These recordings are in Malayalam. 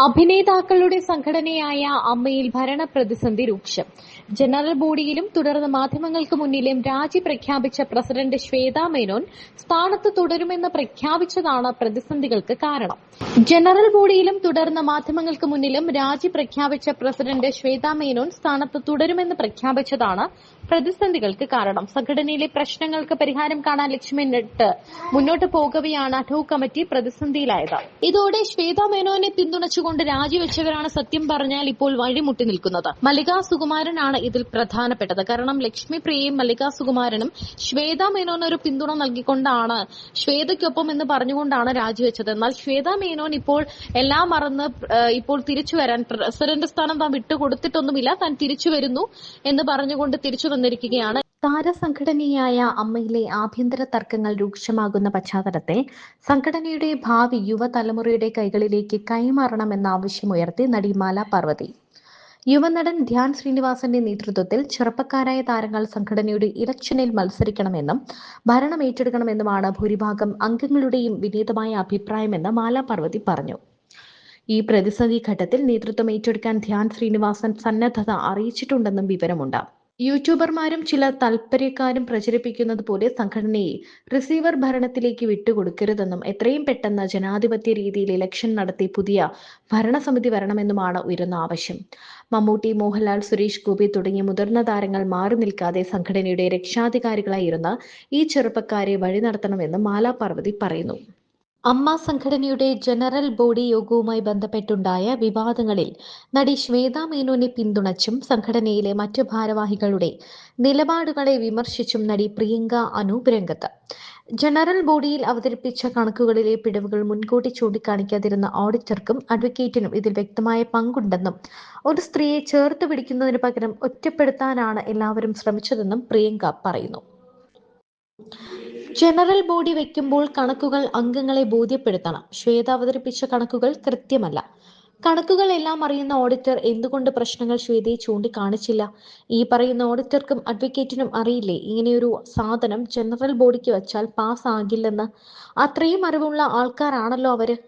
അഭിനേതാക്കളുടെ സംഘടനയായ അമ്മയിൽ ഭരണപ്രതിസന്ധി രൂക്ഷം. ജനറൽ ബോഡിയിലും തുടർന്ന് മാധ്യമങ്ങൾക്ക് മുന്നിലും രാജി പ്രഖ്യാപിച്ച പ്രസിഡന്റ് ശ്വേതാ മേനോൻ സ്ഥാനത്ത് തുടരുമെന്ന് പ്രഖ്യാപിച്ചതാണ് പ്രതിസന്ധികൾക്ക് കാരണം. ജനറൽ ബോഡിയിലും തുടർന്ന് മാധ്യമങ്ങൾക്ക് മുന്നിലും രാജി പ്രഖ്യാപിച്ച പ്രസിഡന്റ് ശ്വേതാ മേനോൻ സ്ഥാനത്ത് തുടരുമെന്ന് പ്രഖ്യാപിച്ചതാണ് പ്രതിസന്ധികൾക്ക് കാരണം. സംഘടനയിലെ പ്രശ്നങ്ങൾക്ക് പരിഹാരം കാണാൻ ലക്ഷ്യമിട്ട് മുന്നോട്ട് പോകവെയാണ് അഡ്ഹോക് കമ്മിറ്റി പ്രതിസന്ധിയിലായത്. ഇതോടെ ശ്വേതാ മേനോനെ പിന്തുണച്ചുകൊണ്ട് രാജിവെച്ചവരാണ് സത്യം പറഞ്ഞാൽ ഇപ്പോൾ വഴിമുട്ടി നിൽക്കുന്നത്. മല്ലികാ സുകുമാരനാണ് ഇതിൽ പ്രധാനപ്പെട്ടത്. കാരണം ലക്ഷ്മി പ്രിയയും മല്ലികാ സുകുമാരനും ശ്വേതാ മേനോന് ഒരു പിന്തുണ നൽകിക്കൊണ്ടാണ്, ശ്വേതയ്ക്കൊപ്പം എന്ന് പറഞ്ഞുകൊണ്ടാണ് രാജിവെച്ചത്. എന്നാൽ ശ്വേതാ മേനോൻ ഇപ്പോൾ എല്ലാം മറന്ന് ഇപ്പോൾ തിരിച്ചു വരാൻ, പ്രസിഡന്റ് സ്ഥാനം താൻ വിട്ടുകൊടുത്തിട്ടൊന്നുമില്ല, താൻ തിരിച്ചു വരുന്നു എന്ന് പറഞ്ഞുകൊണ്ട് തിരിച്ചു വന്നിരിക്കുകയാണ്. താരസംഘടനയായ അമ്മയിലെ ആഭ്യന്തര തർക്കങ്ങൾ രൂക്ഷമാകുന്ന പശ്ചാത്തലത്തിൽ സംഘടനയുടെ ഭാവി യുവതലമുറയുടെ കൈകളിലേക്ക് കൈമാറണമെന്ന ആവശ്യമുയർത്തി നടി മാല പാർവതി. യുവനടൻ ധ്യാൻ ശ്രീനിവാസന്റെ നേതൃത്വത്തിൽ ചെറുപ്പക്കാരായ താരങ്ങൾ സംഘടനയുടെ ഇലക്ഷനിൽ മത്സരിക്കണമെന്നും ഭരണം ഏറ്റെടുക്കണമെന്നുമാണ് ഭൂരിഭാഗം അംഗങ്ങളുടെയും വിനീതമായ അഭിപ്രായമെന്ന് മാല പാർവതി പറഞ്ഞു. ഈ പ്രതിസന്ധി ഘട്ടത്തിൽ നേതൃത്വം ഏറ്റെടുക്കാൻ ധ്യാൻ ശ്രീനിവാസൻ സന്നദ്ധത അറിയിച്ചിട്ടുണ്ടെന്നും വിവരമുണ്ട്. യൂട്യൂബർമാരും ചില താൽപര്യക്കാരും പ്രചരിപ്പിക്കുന്നത് പോലെ സംഘടനയെ റിസീവർ ഭരണത്തിലേക്ക് വിട്ടുകൊടുക്കരുതെന്നും എത്രയും പെട്ടെന്ന് ജനാധിപത്യ രീതിയിൽ ഇലക്ഷൻ നടത്തി പുതിയ ഭരണസമിതി വരണമെന്നുമാണ് ഉയരുന്ന ആവശ്യം. മമ്മൂട്ടി, മോഹൻലാൽ, സുരേഷ് ഗോപി തുടങ്ങിയ മുതിർന്ന താരങ്ങൾ മാറി നിൽക്കാതെ സംഘടനയുടെ രക്ഷാധികാരികളായിരുന്ന ഈ ചെറുപ്പക്കാരെ വഴി നടത്തണമെന്നും മാല പാർവതി പറയുന്നു. അമ്മ സംഘടനയുടെ ജനറൽ ബോഡി യോഗവുമായി ബന്ധപ്പെട്ടുണ്ടായ വിവാദങ്ങളിൽ നടി ശ്വേതാ മേനോനെ പിന്തുണച്ചും സംഘടനയിലെ മറ്റു ഭാരവാഹികളുടെ നിലപാടുകളെ വിമർശിച്ചും നടി പ്രിയങ്ക അനൂപ് രംഗത്ത്. ജനറൽ ബോഡിയിൽ അവതരിപ്പിച്ച കണക്കുകളിലെ പിഴവുകൾ മുൻകൂട്ടി ചൂണ്ടിക്കാണിക്കാതിരുന്ന ഓഡിറ്റർക്കും അഡ്വക്കേറ്റിനും ഇതിൽ വ്യക്തമായ പങ്കുണ്ടെന്നും ഒരു സ്ത്രീയെ ചേർത്ത് പിടിക്കുന്നതിന് പകരം ഒറ്റപ്പെടുത്താനാണ് എല്ലാവരും ശ്രമിച്ചതെന്നും പ്രിയങ്ക പറയുന്നു. ജനറൽ ബോഡി വയ്ക്കുമ്പോൾ കണക്കുകൾ അംഗങ്ങളെ ബോധ്യപ്പെടുത്തണം. ശ്വേത അവതരിപ്പിച്ച കണക്കുകൾ കൃത്യമല്ല. കണക്കുകൾ എല്ലാം അറിയുന്ന ഓഡിറ്റർ എന്തുകൊണ്ട് പ്രശ്നങ്ങൾ ശ്വേതയെ ചൂണ്ടിക്കാണിച്ചില്ല? ഈ പറയുന്ന ഓഡിറ്റർക്കും അഡ്വക്കേറ്റിനും അറിയില്ലേ ഇങ്ങനെയൊരു സാധനം ജനറൽ ബോഡിക്ക് വച്ചാൽ പാസ് ആകില്ലെന്ന്? അത്രയും അറിവുള്ള ആൾക്കാരാണല്ലോ അവര്.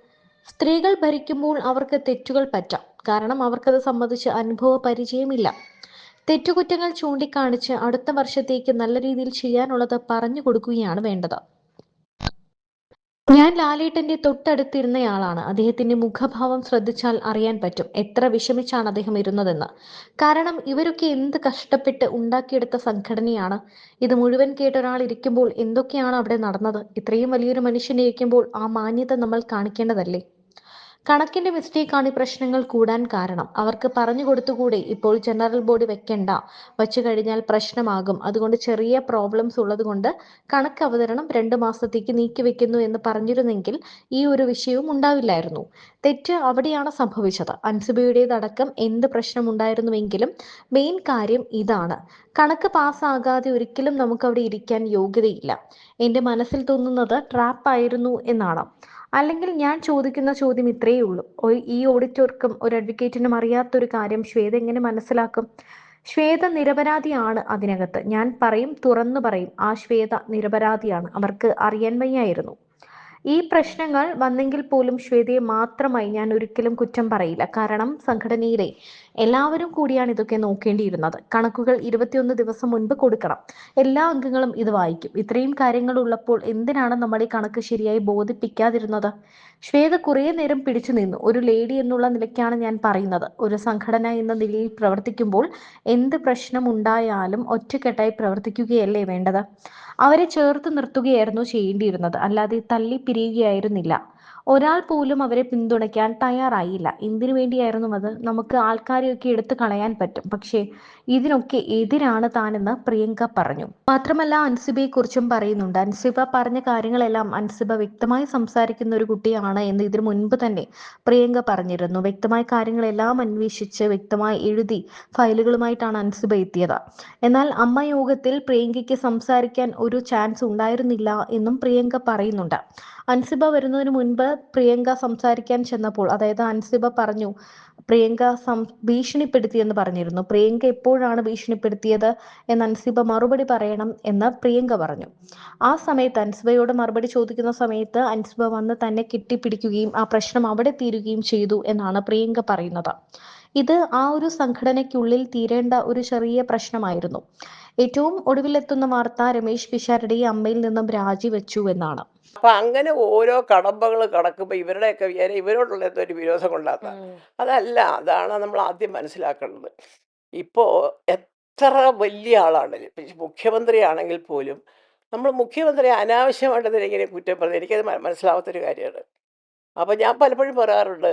സ്ത്രീകൾ ഭരിക്കുമ്പോൾ അവർക്ക് തെറ്റുകൾ പറ്റാം, കാരണം അവർക്കത് സംബന്ധിച്ച് അനുഭവ പരിചയമില്ല. തെറ്റുകുറ്റങ്ങൾ ചൂണ്ടിക്കാണിച്ച് അടുത്ത വർഷത്തേക്ക് നല്ല രീതിയിൽ ചെയ്യാനുള്ളത് പറഞ്ഞു കൊടുക്കുകയാണ് വേണ്ടത്. ഞാൻ ലാലേട്ടന്റെ തൊട്ടടുത്തിരുന്നയാളാണ്. അദ്ദേഹത്തിന്റെ മുഖഭാവം ശ്രദ്ധിച്ചാൽ അറിയാൻ പറ്റും എത്ര വിഷമിച്ചാണ് അദ്ദേഹം ഇരുന്നതെന്ന്. കാരണം ഇവരൊക്കെ എന്ത് കഷ്ടപ്പെട്ട് ഉണ്ടാക്കിയെടുത്ത സംഘടനയാണ്. ഇത് മുഴുവൻ കേട്ടൊരാൾ ഇരിക്കുമ്പോൾ എന്തൊക്കെയാണ് അവിടെ നടന്നത്? ഇത്രയും വലിയൊരു മനുഷ്യൻ ഇരിക്കുമ്പോൾ ആ മാന്യത നമ്മൾ കാണിക്കേണ്ടതല്ലേ? കണക്കിന്റെ മിസ്റ്റേക്കാണ് ഈ പ്രശ്നങ്ങൾ കൂടാൻ കാരണം. അവർക്ക് പറഞ്ഞു കൊടുത്തുകൂടെ ഇപ്പോൾ ജനറൽ ബോഡി വെക്കണ്ട, വച്ചു കഴിഞ്ഞാൽ പ്രശ്നമാകും, അതുകൊണ്ട് ചെറിയ പ്രോബ്ലംസ് ഉള്ളത് കൊണ്ട് കണക്ക് അവതരണം 2 മാസത്തേക്ക് നീക്കിവെക്കുന്നു എന്ന് പറഞ്ഞിരുന്നെങ്കിൽ ഈ ഒരു വിഷയവും ഉണ്ടാവില്ലായിരുന്നു. തെറ്റ് അവിടെയാണ് സംഭവിച്ചത്. അൻസിബയുടേതടക്കം എന്ത് പ്രശ്നമുണ്ടായിരുന്നുവെങ്കിലും മെയിൻ കാര്യം ഇതാണ്. കണക്ക് പാസ്സാകാതെ ഒരിക്കലും നമുക്കവിടെ ഇരിക്കാൻ യോഗ്യതയില്ല. എൻ്റെ മനസ്സിൽ തോന്നുന്നത് ട്രാപ്പായിരുന്നു എന്നാണ്. അല്ലെങ്കിൽ ഞാൻ ചോദിക്കുന്ന ചോദ്യം ഇത്രയേ ഉള്ളൂ. ഈ ഓഡിറ്റർക്കും ഒരു അഡ്വക്കേറ്റിനും അറിയാത്തൊരു കാര്യം ശ്വേത എങ്ങനെ മനസ്സിലാക്കും? ശ്വേത നിരപരാധിയാണ് അതിനകത്ത്. ഞാൻ പറയും, തുറന്നു പറയും, ആ ശ്വേത നിരപരാധിയാണ്. അവർക്ക് അറിയാൻ വയ്യായിരുന്നു. ഈ പ്രശ്നങ്ങൾ വന്നെങ്കിൽ പോലും ശ്വേതയെ മാത്രമായി ഞാൻ ഒരിക്കലും കുറ്റം പറയില്ല. കാരണം സംഘടനയിലെ എല്ലാവരും കൂടിയാണ് ഇതൊക്കെ നോക്കേണ്ടിയിരുന്നത്. കണക്കുകൾ 21 ദിവസം മുൻപ് കൊടുക്കണം. എല്ലാ അംഗങ്ങളും ഇത് വായിക്കും. ഇത്രയും കാര്യങ്ങൾ ഉള്ളപ്പോൾ എന്തിനാണ് നമ്മൾ ഈ കണക്ക് ശരിയായി ബോധിപ്പിക്കാതിരുന്നത്? ശ്വേത കുറേ നേരം പിടിച്ചു നിന്നു. ഒരു ലേഡി എന്നുള്ള നിലയ്ക്കാണ് ഞാൻ പറയുന്നത്. ഒരു സംഘടന എന്ന നിലയിൽ പ്രവർത്തിക്കുമ്പോൾ എന്ത് പ്രശ്നം ഉണ്ടായാലും ഒറ്റക്കെട്ടായി പ്രവർത്തിക്കുകയല്ലേ വേണ്ടത്? അവരെ ചേർത്ത് നിർത്തുകയായിരുന്നു ചെയ്യേണ്ടിയിരുന്നത്, അല്ലാതെ തല്ലി പിരിയുകയായിരുന്നില്ല. ഒരാൾ പോലും അവരെ പിന്തുണയ്ക്കാൻ തയ്യാറായില്ല. എന്തിനു വേണ്ടിയായിരുന്നു അത്? നമുക്ക് ആൾക്കാരെയൊക്കെ എടുത്തു കളയാൻ പറ്റും, പക്ഷേ ഇതിനൊക്കെ എതിരാണ് താനെന്ന് പ്രിയങ്ക പറഞ്ഞു. മാത്രമല്ല അൻസിബയെ കുറിച്ചും പറയുന്നുണ്ട്. അൻസിബ പറഞ്ഞ കാര്യങ്ങളെല്ലാം അൻസിബ വ്യക്തമായി സംസാരിക്കുന്ന ഒരു കുട്ടിയാണ് എന്ന് ഇതിനു മുൻപ് തന്നെ പ്രിയങ്ക പറഞ്ഞിരുന്നു. വ്യക്തമായ കാര്യങ്ങളെല്ലാം അന്വേഷിച്ച് വ്യക്തമായി എഴുതി ഫയലുകളുമായിട്ടാണ് അൻസിബ എത്തിയത്. എന്നാൽ അമ്മ യോഗത്തിൽ പ്രിയങ്കയ്ക്ക് സംസാരിക്കാൻ ഒരു ചാൻസ് ഉണ്ടായിരുന്നില്ല എന്നും പ്രിയങ്ക പറയുന്നുണ്ട്. അൻസിബ വരുന്നതിന് മുൻപ് പ്രിയങ്ക സംസാരിക്കാൻ ചെന്നപ്പോൾ, അതായത് അൻസിബ പറഞ്ഞു പ്രിയങ്ക ഭീഷണിപ്പെടുത്തിയെന്ന് പറഞ്ഞിരുന്നു. പ്രിയങ്ക എപ്പോഴാണ് ഭീഷണിപ്പെടുത്തിയത് എന്ന് അൻസിബ മറുപടി പറയണം എന്ന് പ്രിയങ്ക പറഞ്ഞു. ആ സമയത്ത് അൻസിബയോട് മറുപടി ചോദിക്കുന്ന സമയത്ത് അൻസിബ വന്ന് തന്നെ കെട്ടിപ്പിടിക്കുകയും ആ പ്രശ്നം അവിടെ തീരുകയും ചെയ്തു എന്നാണ് പ്രിയങ്ക പറയുന്നത്. ഇത് ആ ഒരു സംഘടനയ്ക്കുള്ളിൽ തീരേണ്ട ഒരു ചെറിയ പ്രശ്നമായിരുന്നു. ഏറ്റവും ഒടുവിലെത്തുന്ന വാർത്ത രമേശ് പിഷാരടി അമ്മയിൽ നിന്നും രാജിവെച്ചു എന്നാണ്. അപ്പൊ അങ്ങനെ ഓരോ കടമ്പകൾ കടക്കുമ്പോൾ ഇവരുടെയൊക്കെ വിചാരം ഇവരോടുള്ള എന്തോ ഒരു വിരോധം കൊണ്ടാത്ത. അതല്ല, അതാണ് നമ്മൾ ആദ്യം മനസ്സിലാക്കേണ്ടത്. ഇപ്പോ എത്ര വലിയ ആളാണെങ്കിലും ഇപ്പൊ മുഖ്യമന്ത്രിയാണെങ്കിൽ പോലും നമ്മൾ മുഖ്യമന്ത്രിയെ അനാവശ്യമായിട്ട് ഇങ്ങനെ കുറ്റം പറഞ്ഞത് എനിക്കത് മനസ്സിലാവാത്തൊരു കാര്യമാണ്. അപ്പോൾ ഞാൻ പലപ്പോഴും പറയാറുണ്ട്,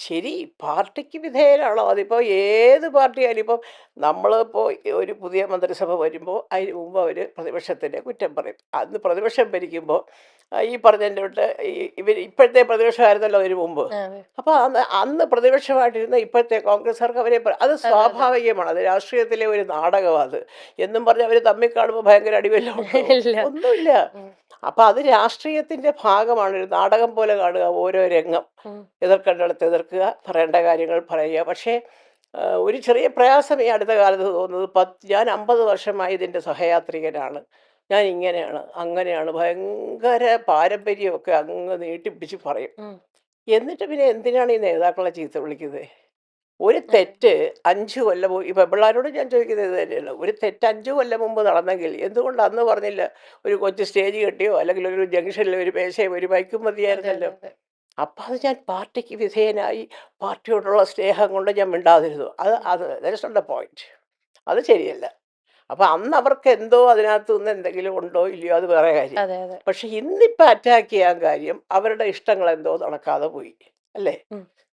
ശരി, പാർട്ടിക്ക് വിധേയരാണോ? അതിപ്പോൾ ഏത് പാർട്ടിയായാലും ഇപ്പം നമ്മളിപ്പോൾ ഒരു പുതിയ മന്ത്രിസഭ വരുമ്പോൾ അതിന് മുമ്പ് അവർ പ്രതിപക്ഷത്തിൻ്റെ കുറ്റം പറയും. അന്ന് പ്രതിപക്ഷം ഭരിക്കുമ്പോൾ ഈ പറഞ്ഞതിൻ്റെ തൊട്ട് ഇവർ ഇപ്പോഴത്തെ പ്രതിപക്ഷമായിരുന്നല്ലോ അതിന് മുമ്പ്. അപ്പോൾ അന്ന് പ്രതിപക്ഷമായിട്ടിരുന്ന ഇപ്പോഴത്തെ കോൺഗ്രസ്സുകാർക്ക് അവരെ അത് സ്വാഭാവികമാണ്. അത് രാഷ്ട്രീയത്തിലെ ഒരു നാടകമാണ് അത്. എന്നും പറഞ്ഞ് അവർ തമ്മിൽ കാണുമ്പോൾ ഭയങ്കര അടിവെല്ലാം ഒന്നുമില്ല. അപ്പൊ അത് രാഷ്ട്രീയത്തിന്റെ ഭാഗമാണ്. ഒരു നാടകം പോലെ കാണുക, ഓരോ രംഗം എതിർക്കേണ്ടടുത്ത് എതിർക്കുക, പറയേണ്ട കാര്യങ്ങൾ പറയുക. പക്ഷേ ഒരു ചെറിയ പ്രയാസം ഈ അടുത്ത കാലത്ത് തോന്നുന്നത്, ഞാൻ 50 വർഷമായി ഇതിൻ്റെ സഹയാത്രികനാണ്, ഞാൻ ഇങ്ങനെയാണ് അങ്ങനെയാണ്, ഭയങ്കര പാരമ്പര്യമൊക്കെ അങ്ങ് നീട്ടിപ്പിടിച്ച് പറയും. എന്നിട്ട് പിന്നെ എന്തിനാണ് ഈ നേതാക്കളെ ചീത്ത വിളിക്കുന്നത്? ഒരു തെറ്റ് 5 കൊല്ലം ഇപ്പം പിള്ളേരോട് ഞാൻ ചോദിക്കുന്നത് ഇത് തന്നെയാണ്. ഒരു തെറ്റ് 5 കൊല്ലം മുമ്പ് നടന്നെങ്കിൽ എന്തുകൊണ്ട് അന്ന് പറഞ്ഞില്ല? ഒരു കൊച്ചു സ്റ്റേജ് കെട്ടിയോ അല്ലെങ്കിൽ ഒരു ജംഗ്ഷനിൽ ഒരു മേശയും ഒരു ബൈക്കും മതിയായിരുന്നല്ലോ. അപ്പം അത് ഞാൻ പാർട്ടിക്ക് വിധേയനായി പാർട്ടിയോടുള്ള സ്നേഹം കൊണ്ട് ഞാൻ മിണ്ടാതിരുന്നു. That's not the point. അത് ശരിയല്ല. അപ്പം അന്ന് അവർക്ക് എന്തോ അതിനകത്ത് നിന്ന് എന്തെങ്കിലും ഉണ്ടോ ഇല്ലയോ അത് വേറെ കാര്യം. പക്ഷെ ഇന്നിപ്പോൾ അറ്റാക്ക് ചെയ്യാൻ കാര്യം അവരുടെ ഇഷ്ടങ്ങൾ എന്തോ നടക്കാതെ പോയി, അല്ലേ?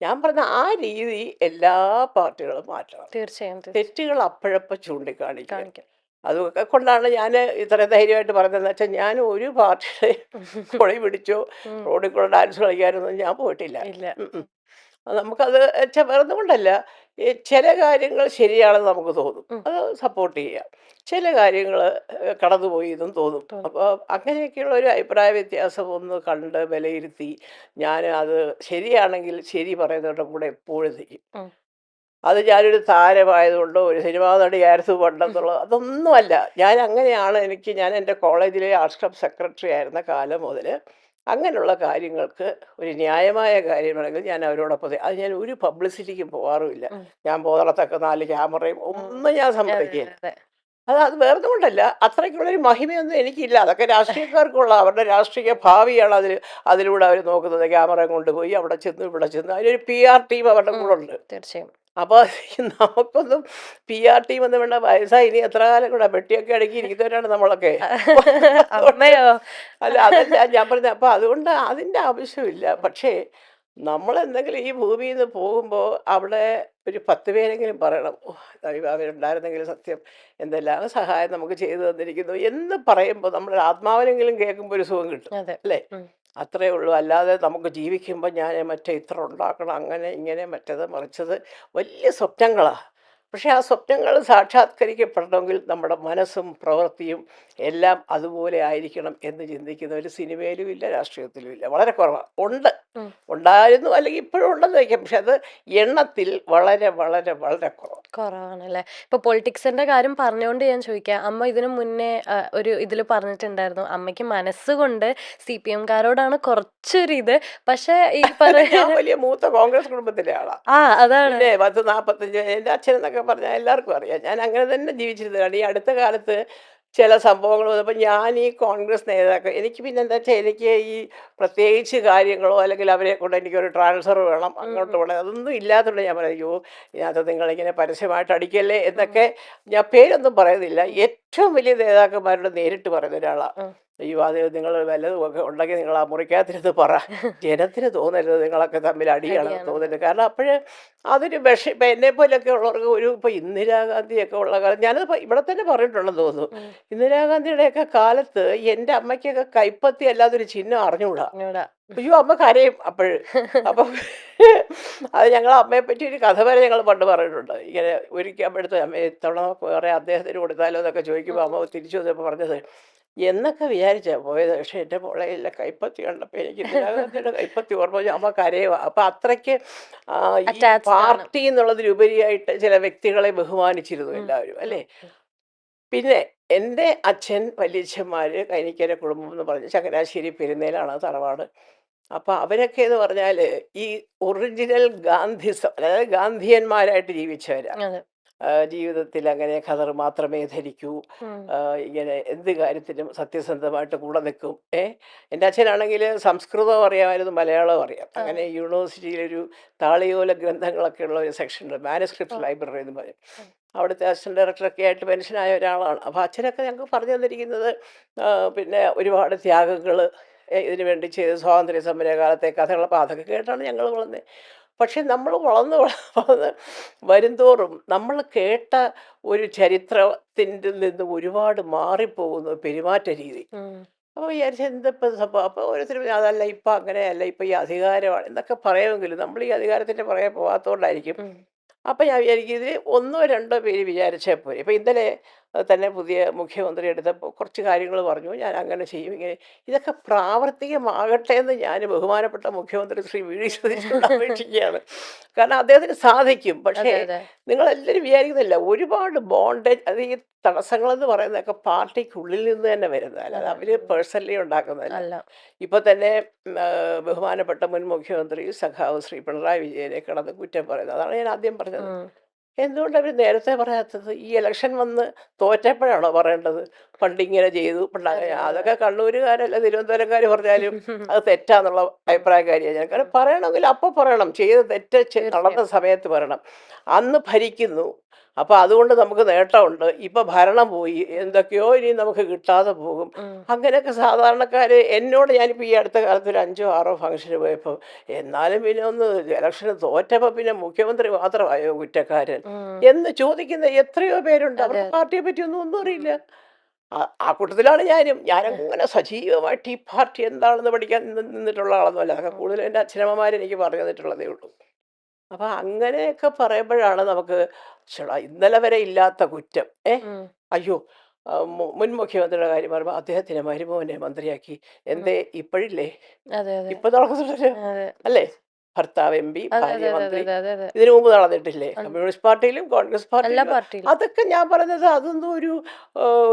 ഞാൻ പറഞ്ഞ ആ രീതി എല്ലാ പാർട്ടികളും മാറ്റണം. തീർച്ചയായും തെറ്റുകൾ അപ്പോഴപ്പോൾ ചൂണ്ടിക്കാണിക്കുക. അതൊക്കെ കൊണ്ടാണ് ഞാൻ ഇത്ര ധൈര്യമായിട്ട് പറഞ്ഞതെന്ന് വെച്ചാൽ, ഞാൻ ഒരു പാർട്ടിയുടെ പൊളി പിടിച്ചോ റോഡിൽ കൂടെ ഡാൻസ് കളിക്കാനൊന്നും ഞാൻ പോയിട്ടില്ല. നമുക്കത് വേറൊന്നും കൊണ്ടല്ല, ചില കാര്യങ്ങൾ ശരിയാണെന്ന് നമുക്ക് തോന്നും, അത് സപ്പോർട്ട് ചെയ്യാം. ചില കാര്യങ്ങൾ കടന്നുപോയി എന്നും തോന്നും. അപ്പോൾ അങ്ങനെയൊക്കെയുള്ള ഒരു അഭിപ്രായ വ്യത്യാസം ഒന്ന് കണ്ട് വിലയിരുത്തി ഞാൻ അത് ശരിയാണെങ്കിൽ ശരി പറയുന്നവരുടെ കൂടെ എപ്പോഴും നിൽക്കും. അത് ഞാനൊരു താരമായതുകൊണ്ടോ ഒരു സിനിമാ നടിയായിരുന്നു പണ്ടെന്നുള്ളത് അതൊന്നുമല്ല. ഞാൻ അങ്ങനെയാണ്. ഞാൻ എൻ്റെ കോളേജിലെ ആർട്സ് ക്ലബ് സെക്രട്ടറി ആയിരുന്ന കാലം മുതൽ അങ്ങനെയുള്ള കാര്യങ്ങൾക്ക് ഒരു ന്യായമായ കാര്യമാണെങ്കിൽ ഞാൻ അവരോടൊപ്പം അത് ഞാൻ ഒരു പബ്ലിസിറ്റിക്കും പോകാറുമില്ല. ഞാൻ പോകുന്നിടത്തൊക്കെ 4 ക്യാമറയും ഒന്നും ഞാൻ സമ്മതിക്കില്ല. അത് വേറെ കൊണ്ടല്ല, അത്രയ്ക്കുള്ളൊരു മഹിമയൊന്നും എനിക്കില്ല. അതൊക്കെ രാഷ്ട്രീയക്കാർക്കുള്ള അവരുടെ രാഷ്ട്രീയ ഭാവിയാണ് അതിലൂടെ അവർ നോക്കുന്നത്. ക്യാമറ കൊണ്ടുപോയി അവിടെ ചെന്നു ഇവിടെ ചെന്നു, അതിനൊരു PR ടീം അവരുടെ കൂടെ ഉണ്ട്. തീർച്ചയായും. അപ്പോൾ നമുക്കൊന്നും PR ടീം ഒന്നും വേണ്ട. വയസ്സായി ഇനി എത്ര കാലം കൂടെ പെട്ടിയൊക്കെ അടുക്കി ഇരിക്കുന്നവരാണ് നമ്മളൊക്കെ. അല്ല, അതല്ല ഞാൻ പറഞ്ഞത്. അപ്പോൾ അതുകൊണ്ട് അതിൻ്റെ ആവശ്യമില്ല. പക്ഷേ നമ്മളെന്തെങ്കിലും ഈ ഭൂമിയിൽ നിന്ന് പോകുമ്പോൾ അവിടെ ഒരു 10 പേരെങ്കിലും പറയണം, അവരുണ്ടായിരുന്നെങ്കിൽ സത്യം എന്തെല്ലാം സഹായം നമുക്ക് ചെയ്തു തന്നിരിക്കുന്നു എന്ന് പറയുമ്പോൾ നമ്മുടെ ആത്മാവിനെങ്കിലും കേൾക്കുമ്പോൾ ഒരു സുഖം കിട്ടും, അല്ലേ? അത്രേ ഉള്ളൂ. അല്ലാതെ നമുക്ക് ജീവിക്കുമ്പോൾ ഞാൻ മറ്റേ ഇത്ര ഉണ്ടാക്കണം, അങ്ങനെ ഇങ്ങനെ മറ്റേത് മറിച്ചത് വലിയ സ്വപ്നങ്ങളാണ്. പക്ഷേ ആ സ്വപ്നങ്ങൾ സാക്ഷാത്കരിക്കപ്പെടണമെങ്കിൽ നമ്മുടെ മനസ്സും പ്രവൃത്തിയും എല്ലാം അതുപോലെ ആയിരിക്കണം എന്ന് ചിന്തിക്കുന്ന ഒരു സിനിമയിലും ഇല്ല, രാഷ്ട്രീയത്തിലും ഇല്ല. വളരെ കുറവാണ്. ഉണ്ടായിരുന്നു, അല്ലെങ്കിൽ ഇപ്പോഴും ഉണ്ടെന്ന് വയ്ക്കാം. പക്ഷെ അത് എണ്ണത്തിൽ വളരെ വളരെ വളരെ കുറവാണല്ലേ. ഇപ്പൊ പൊളിറ്റിക്സിന്റെ കാര്യം പറഞ്ഞുകൊണ്ട് ഞാൻ ചോദിക്കാം, അമ്മ ഇതിനു മുന്നേ ഒരു ഇതിൽ പറഞ്ഞിട്ടുണ്ടായിരുന്നു അമ്മയ്ക്ക് മനസ്സുകൊണ്ട് CPM-കാരോടാണ് കുറച്ചൊരു ഇത്. പക്ഷെ ഈ ഞാൻ വലിയ മൂത്ത കോൺഗ്രസ് കുടുംബത്തിലെ ആളാണ്. അതാണ് 10-45 എൻ്റെ അച്ഛനെന്നൊക്കെ പറഞ്ഞാൽ എല്ലാവർക്കും അറിയാം. ഞാൻ അങ്ങനെ തന്നെ ജീവിച്ചിരുന്നതാണ്. ഈ അടുത്ത കാലത്ത് ചില സംഭവങ്ങൾ വന്നപ്പോൾ ഞാൻ ഈ കോൺഗ്രസ് നേതാക്കൾ എനിക്ക് പിന്നെ എന്താ വെച്ചാൽ എനിക്ക് ഈ പ്രത്യേകിച്ച് കാര്യങ്ങളോ അല്ലെങ്കിൽ അവരെ കൊണ്ട് എനിക്കൊരു ട്രാൻസ്ഫർ വേണം അങ്ങോട്ട് പോകണം അതൊന്നും ഇല്ലാത്തതുകൊണ്ട് ഞാൻ പറയും, അയ്യോ ഇതിനകത്ത് നിങ്ങളിങ്ങനെ പരസ്യമായിട്ട് അടിക്കല്ലേ എന്നൊക്കെ ഞാൻ പേരൊന്നും പറയുന്നില്ല. ഏറ്റവും വലിയ നേതാക്കന്മാരോട് നേരിട്ട് പറയുന്ന ഒരാളാണ്. അയ്യോ അത് നിങ്ങൾ വല്ലതുമൊക്കെ ഉണ്ടെങ്കിൽ നിങ്ങൾ ആ മുറിക്കാത്തിരുന്ന് പറ, ജനത്തിന് തോന്നരുത് നിങ്ങളൊക്കെ തമ്മിൽ അടിയാണെന്ന് തോന്നരുത്. കാരണം അപ്പോഴേ അതൊരു ഇപ്പം എന്നെപ്പോലൊക്കെ ഉള്ളവർക്ക് ഇപ്പോൾ ഇന്ദിരാഗാന്ധിയൊക്കെ ഉള്ള കാലം ഞാനത് ഇവിടെ തന്നെ പറഞ്ഞിട്ടുണ്ടെന്ന് തോന്നുന്നു. ഇന്ദിരാഗാന്ധിയുടെയൊക്കെ കാലത്ത് എൻ്റെ അമ്മയ്ക്കൊക്കെ കൈപ്പത്തി അല്ലാതൊരു ചിഹ്നം അറിഞ്ഞുകൂടാ. അയ്യോ അമ്മ കരയും അപ്പോഴ്. അപ്പം അത് ഞങ്ങൾ അമ്മയെ പറ്റി ഒരു കഥ വരെ ഞങ്ങൾ പണ്ട് പറഞ്ഞിട്ടുണ്ട്. ഇങ്ങനെ ഒരിക്കൽ അമ്മ എടുത്ത് അമ്മ ഇത്തവണ വേറെ അദ്ദേഹത്തിന് കൊടുത്താലോ എന്നൊക്കെ ചോദിക്കുമ്പോൾ അമ്മ തിരിച്ചു വന്നപ്പോൾ പറഞ്ഞത്, എന്നൊക്കെ വിചാരിച്ചാ പോയത്. പക്ഷെ എൻ്റെ മോളെയില്ല കൈപ്പത്തി കണ്ടപ്പോൾ എനിക്ക് ഇന്ദിരാഗാന്ധിയുടെ കൈപ്പത്തി ഓർമ്മ വന്നു. അമ്മ കരയുവാ. അപ്പം അത്രയ്ക്ക് ഈ അറ്റാച്ച്ഡ് ആണ്. പാർട്ടി എന്നുള്ളതിലുപരിയായിട്ട് ചില വ്യക്തികളെ ബഹുമാനിച്ചിരുന്നു എല്ലാവരും അല്ലേ. പിന്നെ എൻ്റെ അച്ഛൻ വല്യച്ഛന്മാർ കൈനിക്കര കുടുംബം എന്ന് പറഞ്ഞ് ചങ്ങനാശ്ശേരി പെരുന്നേലാണ് തറവാട്. അപ്പോൾ അവരൊക്കെ എന്ന് പറഞ്ഞാൽ ഈ ഒറിജിനൽ ഗാന്ധിസം, അതായത് ഗാന്ധിയന്മാരായിട്ട് ജീവിച്ചവരാണ്. അതെ. ജീവിതത്തിൽ അങ്ങനെ ഖദർ മാത്രമേ ധരിക്കൂ, ഉം. ഇങ്ങനെ എന്ത് കാര്യത്തിനും സത്യസന്ധമായിട്ട് കൂടെ നിൽക്കും. എൻ്റെ അച്ഛനാണെങ്കിൽ സംസ്കൃതവും അറിയാമായിരുന്നു, മലയാളവും അറിയാം. ആ. അങ്ങനെ യൂണിവേഴ്സിറ്റിയിലൊരു താളിയോല ഗ്രന്ഥങ്ങളൊക്കെ ഉള്ള ഒരു സെക്ഷനുണ്ട്, മാനസ്ക്രിപ്റ്റ് ലൈബ്രറി എന്ന് പറയും. അവിടുത്തെ അസിസ്റ്റന്റ് ഡയറക്ടറൊക്കെ ആയിട്ട് പെൻഷനായ ഒരാളാണ്. അപ്പോൾ അച്ഛനൊക്കെ ഞങ്ങൾക്ക് പറഞ്ഞു തന്നിരിക്കുന്നത് പിന്നെ ഒരുപാട് ത്യാഗങ്ങൾ ഇതിനു വേണ്ടി ചെയ്ത് സ്വാതന്ത്ര്യ സമരകാലത്തെ കഥകൾ. അപ്പോൾ അതൊക്കെ കേട്ടാണ് ഞങ്ങൾ വളർന്നത്. പക്ഷെ നമ്മൾ വളർന്ന് വരുംതോറും നമ്മൾ കേട്ട ഒരു ചരിത്രത്തിൻ്റെ നിന്ന് ഒരുപാട് മാറിപ്പോകുന്നു പെരുമാറ്റ രീതി. ഉം. അപ്പോൾ വിചാരിച്ച എന്തപ്പോൾ സംഭവം. അപ്പോൾ ഓരോരുത്തരും അതല്ല ഇപ്പം അങ്ങനെയല്ല, ഇപ്പം ഈ അധികാരമാണ് എന്നൊക്കെ പറയുമെങ്കിലും നമ്മൾ ഈ അധികാരത്തിൻ്റെ പുറകെ പോകാത്തതുകൊണ്ടായിരിക്കും. ഉം. അപ്പം ഞാൻ വിചാരിക്കും ഇതിൽ ഒന്നോ രണ്ടോ പേര് വിചാരിച്ചാൽ പോരെ. ഇപ്പം ഇന്നലെ തന്നെ പുതിയ മുഖ്യമന്ത്രി എടുത്തപ്പോൾ കുറച്ച് കാര്യങ്ങൾ പറഞ്ഞു, ഞാൻ അങ്ങനെ ചെയ്യും ഇങ്ങനെ. ഇതൊക്കെ പ്രാവർത്തികമാകട്ടെ എന്ന് ഞാൻ ബഹുമാനപ്പെട്ട മുഖ്യമന്ത്രി ശ്രീ വി ഡി സതീശനോട് അപേക്ഷിക്കുകയാണ്. കാരണം അദ്ദേഹത്തിന് സാധിക്കും. പക്ഷേ അതെ. നിങ്ങളെല്ലാവരും വിചാരിക്കുന്നില്ല, ഒരുപാട് ബോണ്ടേജ്, അത് ഈ തടസ്സങ്ങളെന്ന് പറയുന്നതൊക്കെ പാർട്ടിക്കുള്ളിൽ നിന്ന് തന്നെ വരുന്നതല്ല, അത് അവർ പേഴ്സണലി ഉണ്ടാക്കുന്നതല്ല. അല്ല. ഇപ്പോൾ തന്നെ ബഹുമാനപ്പെട്ട മുൻ മുഖ്യമന്ത്രി സഖാവ് ശ്രീ പിണറായി വിജയനെ കിടന്ന് കുറ്റം പറയുന്നത്, അതാണ് ഞാൻ ആദ്യം പറഞ്ഞത്. ഉം. എന്തുകൊണ്ട് അവർ നേരത്തെ പറയാത്തത്? ഈ ഇലക്ഷൻ വന്ന് തോറ്റപ്പോഴാണോ പറയേണ്ടത് പണ്ടിങ്ങനെ ചെയ്തു അതൊക്കെ കണ്ണൂരുകാരല്ല തിരുവനന്തപുരംകാർ പറഞ്ഞാലും അത് തെറ്റാന്നുള്ള അഭിപ്രായക്കാരിയാണ് ഞാൻ. കാരണം പറയണമെങ്കിൽ അപ്പോൾ പറയണം, ചെയ്ത് തെറ്റ് നടന്ന സമയത്ത് പറയണം. അന്ന് ഭരിക്കുന്നു, അപ്പോൾ അതുകൊണ്ട് നമുക്ക് നേട്ടമുണ്ട്, ഇപ്പം ഭരണം പോയി, എന്തൊക്കെയോ ഇനി നമുക്ക് കിട്ടാതെ പോകും. ഉം. അങ്ങനെയൊക്കെ സാധാരണക്കാർ എന്നോട്, ഞാനിപ്പോൾ ഈ അടുത്ത കാലത്ത് ഒരു 5 or 6 ഫംഗ്ഷന് പോയപ്പോൾ, എന്നാലും പിന്നെ ഒന്ന് ഇലക്ഷന് തോറ്റപ്പോൾ പിന്നെ മുഖ്യമന്ത്രി മാത്രമായോ കുറ്റക്കാരൻ ഉം. എന്ന് ചോദിക്കുന്ന എത്രയോ പേരുണ്ട്. അവർക്ക് അതെ. പാർട്ടിയെ പറ്റി ഒന്നും അറിയില്ല. ആ കൂട്ടത്തിലാണ് ഞാനങ്ങനെ സജീവമായിട്ട് ഈ പാർട്ടി എന്താണെന്ന് പഠിക്കാൻ നിന്നിട്ടുള്ള ആളൊന്നുമല്ല. അതൊക്കെ കൂടുതലും എൻ്റെ അച്ഛനമ്മമാർ എനിക്ക് പറഞ്ഞു തന്നിട്ടുള്ളതേ ഉള്ളൂ. അപ്പം അങ്ങനെയൊക്കെ പറയുമ്പോഴാണ് നമുക്ക് ചേടാ ഇന്നലെ വരെ ഇല്ലാത്ത കുറ്റം. ഉം. അയ്യോ, മുൻ മുഖ്യമന്ത്രിയുടെ കാര്യം പറയുമ്പോൾ അദ്ദേഹത്തിന് മരുമോനെ മന്ത്രിയാക്കി, എന്തേ ഇപ്പോഴില്ലേ, അതെ. അതെ. ഇപ്പം നടക്കുന്നുണ്ടല്ലോ അതെ. അല്ലേ. ഭർത്താവ് MP, അതെ. ഭാര്യ അതെ. അതെ. മന്ത്രി. അതെ. അതെ. ഇതിനു മുമ്പ് നടന്നിട്ടില്ലേ കമ്മ്യൂണിസ്റ്റ് പാർട്ടിയിലും കോൺഗ്രസ് എല്ലാ പാർട്ടിയിലും? പാർട്ടിയിലും. അതൊക്കെ ഞാൻ പറഞ്ഞത് അതൊന്നും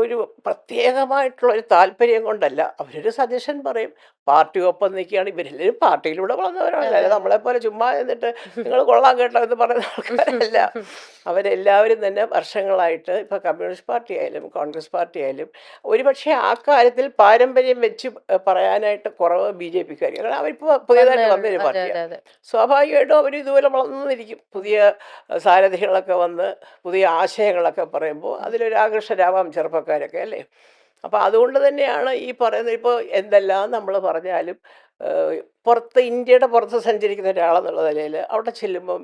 ഒരു പ്രത്യേകമായിട്ടുള്ള ഒരു താല്പര്യം കൊണ്ടല്ല. അവരൊരു സജഷൻ പറയും, പാർട്ടി ഒപ്പം നിൽക്കുകയാണ്. ഇവരെല്ലാവരും പാർട്ടിയിലൂടെ വളർന്നവരാണല്ലോ, അതെ. അല്ലാതെ നമ്മളെപ്പോലെ ചുമ്മാ എന്നിട്ട് നിങ്ങൾ കൊള്ളാൻ കേട്ടോ എന്ന് പറയുന്ന ആൾക്കാരല്ല. അവരെല്ലാവരും തന്നെ വർഷങ്ങളായിട്ട് ഇപ്പോൾ കമ്മ്യൂണിസ്റ്റ് പാർട്ടി ആയാലും കോൺഗ്രസ് പാർട്ടി ആയാലും ഒരുപക്ഷെ ആ കാര്യത്തിൽ പാരമ്പര്യം വെച്ച് പറയാനായിട്ട് കുറവ് BJP-ക്കാർ. കാരണം അവരിപ്പോൾ പുതിയതായിട്ട് വന്നൊരു അതെ. പാർട്ടിയാണ്. അതെ. സ്വാഭാവികമായിട്ടും അവർ ഇതുപോലെ വളർന്നിരിക്കും. പുതിയ സാരഥികളൊക്കെ വന്ന് പുതിയ ആശയങ്ങളൊക്കെ പറയുമ്പോൾ അതിലൊരു ആകർഷരാവാം ചെറുപ്പക്കാരൊക്കെ അല്ലേ. അപ്പോൾ അതുകൊണ്ട് തന്നെയാണ് ഈ പറയുന്നത്. ഇപ്പോൾ എന്തെല്ലാം നമ്മൾ പറഞ്ഞാലും പുറത്ത്, ഇന്ത്യയുടെ പുറത്ത് സഞ്ചരിക്കുന്ന ഒരാളെന്നുള്ള നിലയിൽ അവിടെ ചെല്ലുമ്പം